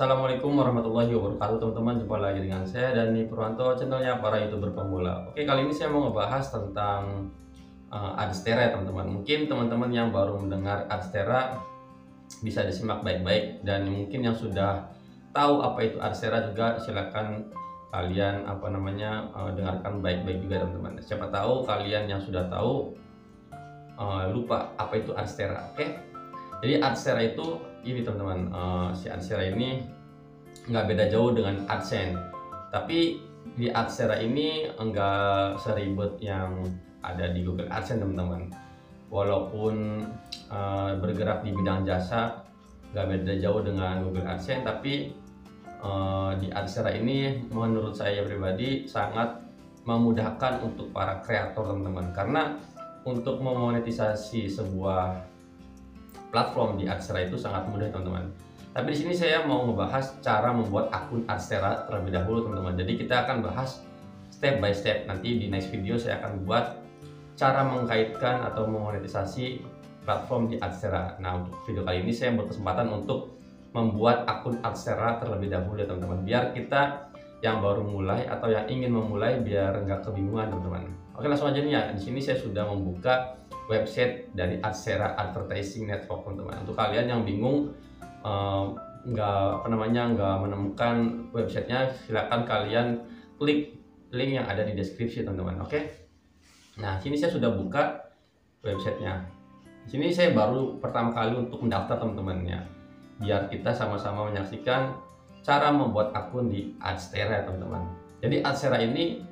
Assalamualaikum warahmatullahi wabarakatuh teman-teman, jumpa lagi dengan saya Dani Purwanto, channelnya para youtuber pemula. Oke, kali ini saya mau ngebahas tentang Adstera ya teman-teman. Mungkin teman-teman yang baru mendengar Adstera bisa disimak baik-baik, dan mungkin yang sudah tahu apa itu Adstera juga silakan kalian dengarkan baik-baik juga teman-teman. Siapa tahu kalian yang sudah tahu lupa apa itu Adstera. Oke, jadi Adstera itu ini teman-teman, si Adstera ini nggak beda jauh dengan AdSense, tapi di Adstera ini enggak seribet yang ada di Google AdSense teman-teman. Walaupun bergerak di bidang jasa nggak beda jauh dengan Google AdSense, tapi di Adstera ini menurut saya pribadi sangat memudahkan untuk para kreator teman-teman, karena untuk memonetisasi sebuah platform di Adstera itu sangat mudah teman-teman. Tapi di sini saya mau membahas cara membuat akun Adstera terlebih dahulu teman-teman. Jadi kita akan bahas step by step. Nanti di next video saya akan buat cara mengkaitkan atau memonetisasi platform di Adstera. Nah, untuk video kali ini saya berkesempatan untuk membuat akun Adstera terlebih dahulu ya teman-teman. Biar kita yang baru mulai atau yang ingin memulai biar nggak kebingungan teman-teman. Oke, langsung aja nih ya. Di sini saya sudah membuka website dari Adstera Advertising Network teman-teman. Untuk kalian yang bingung nggak menemukan websitenya, silakan kalian klik link yang ada di deskripsi teman-teman. Oke, nah sini saya sudah buka websitenya. Di sini saya baru pertama kali untuk mendaftar teman-teman ya, biar kita sama-sama menyaksikan cara membuat akun di Adstera teman-teman. Jadi Adstera ini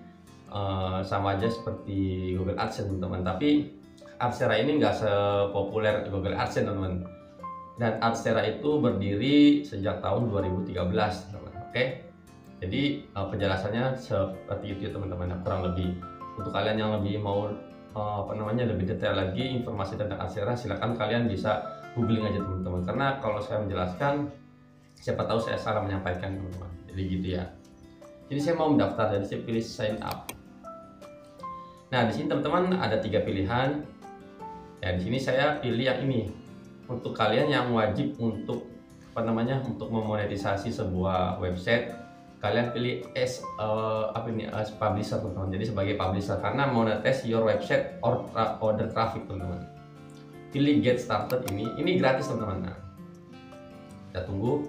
sama aja seperti Google AdSense teman-teman, tapi Adstera ini nggak sepopuler Google AdSense teman-teman. Dan Adstera itu berdiri sejak tahun 2013 teman-teman. Oke, jadi penjelasannya seperti itu teman-teman, kurang lebih. Untuk kalian yang lebih mau lebih detail lagi informasi tentang Adstera, silakan kalian bisa googling aja teman-teman, karena kalau saya menjelaskan siapa tahu saya salah menyampaikan teman-teman. Jadi gitu ya. Jadi saya mau mendaftar, jadi saya pilih sign up. Nah, di sini teman-teman ada 3 pilihan. Ya, di sini saya pilih yang ini. Untuk kalian yang wajib untuk untuk memonetisasi sebuah website, kalian pilih as publisher teman-teman. Jadi sebagai publisher, karena monetize your website or order traffic teman-teman. Pilih get started, ini gratis teman-teman. Nah, kita tunggu.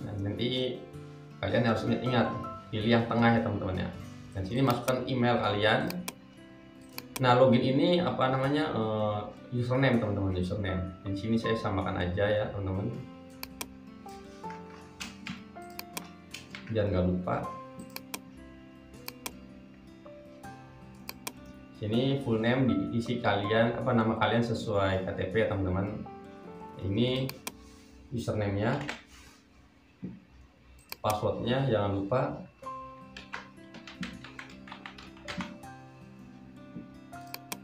Dan nanti kalian harus ingat pilih yang tengah ya teman-teman ya. Dan sini masukkan email kalian. Nah, login ini username teman-teman, username. Di sini saya samakan aja ya teman-teman, biar nggak lupa. Sini full name diisi kalian, nama kalian sesuai KTP ya teman-teman. Ini username-nya, passwordnya jangan lupa.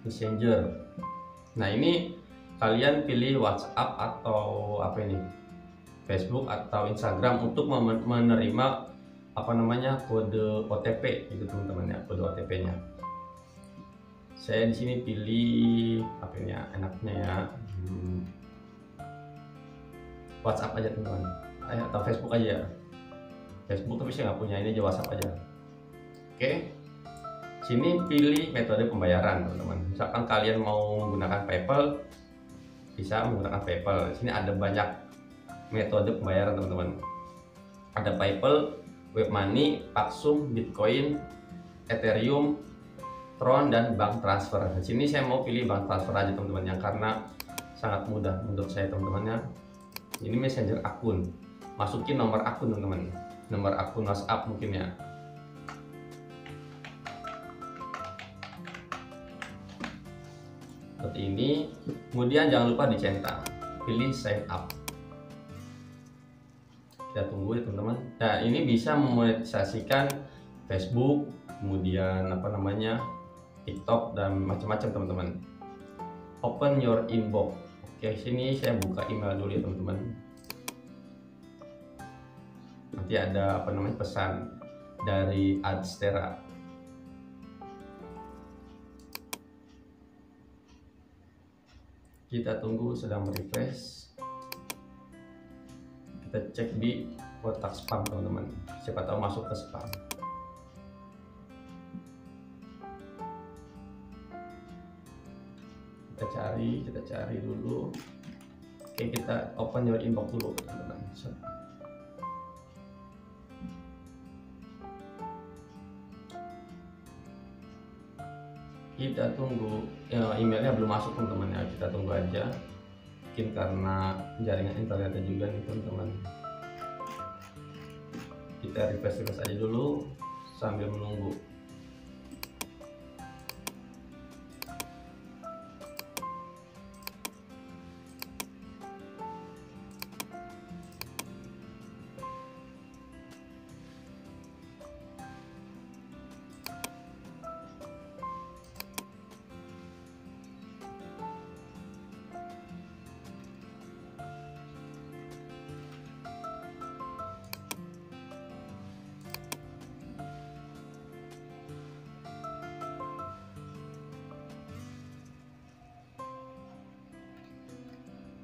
Messenger. Nah, ini kalian pilih WhatsApp atau Facebook atau Instagram untuk menerima kode OTP gitu teman-teman ya, kode OTP-nya. Saya di sini pilih enaknya ya, WhatsApp aja teman-teman, atau Facebook aja. Facebook tapi saya nggak punya, ini aja WhatsApp aja. Oke. Sini pilih metode pembayaran teman-teman. Misalkan kalian mau menggunakan PayPal, bisa menggunakan PayPal. Sini ada banyak metode pembayaran teman-teman. Ada PayPal, WebMoney, Paxful, Bitcoin, Ethereum, Tron, dan bank transfer. Di sini saya mau pilih bank transfer aja teman-teman, yang karena sangat mudah menurut saya teman-temannya. Ini messenger akun, masukin nomor akun teman-teman, nomor akun WhatsApp mungkin ya. Seperti ini. Kemudian jangan lupa dicentak, pilih sign up. Kita tunggu ya teman-teman. Nah, ini bisa memonetisasikan Facebook, kemudian TikTok dan macam-macam teman-teman. Open your inbox. Oke, sini saya buka email dulu ya teman-teman. Nanti ada pesan dari Adstera. Kita tunggu sedang merefresh. kita cek di kotak spam teman-teman, siapa tahu masuk ke spam. Kita cari dulu. Oke, kita open your inbox dulu teman-teman. Kita tunggu, emailnya belum masuk teman-teman ya, kita tunggu aja, mungkin karena jaringan internetnya juga nih teman-teman. Kita refresh aja dulu sambil menunggu.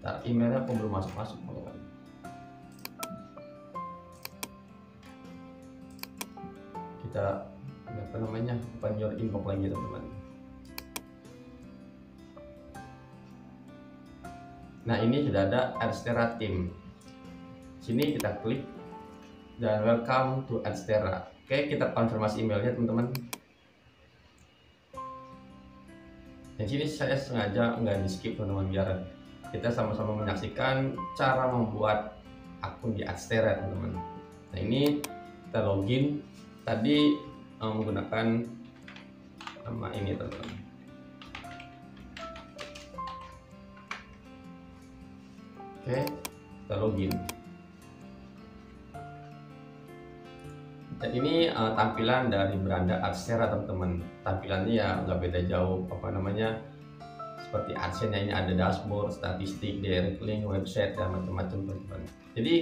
Nah, emailnya kok belum masuk teman-teman. Kita open your inbox lagi teman-teman. Nah, ini sudah ada Adstera Team. Sini kita klik dan welcome to Adstera. Oke, kita konfirmasi emailnya teman-teman. Dan sini saya sengaja nggak di skip teman-teman, biar kita sama-sama menyaksikan cara membuat akun di Adstera teman-teman. Nah, ini kita login tadi menggunakan nama ini teman-teman. Oke, kita login. Dan ini tampilan dari beranda Adstera teman-teman. Tampilannya ya nggak beda jauh seperti AdSense. Ini ada dashboard, statistik, direct link, website, dan macam-macam teman-teman. Jadi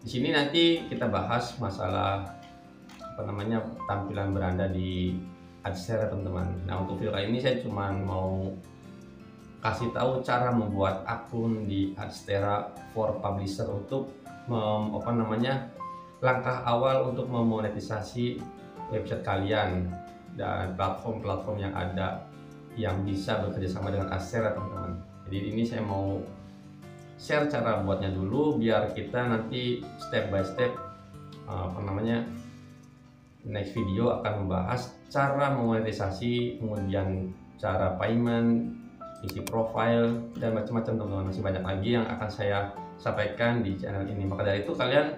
di sini nanti kita bahas masalah tampilan beranda di Adstera teman-teman. Nah, untuk video kali ini saya cuma mau kasih tahu cara membuat akun di Adstera for Publisher untuk langkah awal untuk memonetisasi website kalian dan platform-platform yang ada yang bisa bekerja sama dengan Adstera teman-teman. Jadi ini saya mau share cara buatnya dulu, biar kita nanti step by step next video akan membahas cara memonetisasi, kemudian cara payment, isi profile, dan macam-macam teman-teman. Masih banyak lagi yang akan saya sampaikan di channel ini. Maka dari itu kalian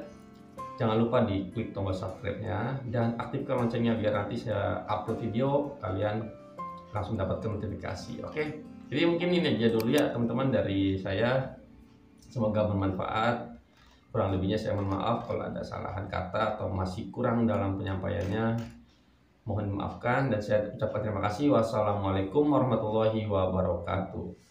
jangan lupa di klik tombol subscribe-nya dan aktifkan loncengnya, biar nanti saya upload video kalian langsung dapatkan notifikasi. Oke, jadi mungkin ini aja dulu ya teman-teman dari saya. Semoga bermanfaat. Kurang lebihnya saya mohon maaf kalau ada kesalahan kata atau masih kurang dalam penyampaiannya. Mohon dimaafkan dan saya ucapkan terima kasih. Wassalamualaikum warahmatullahi wabarakatuh.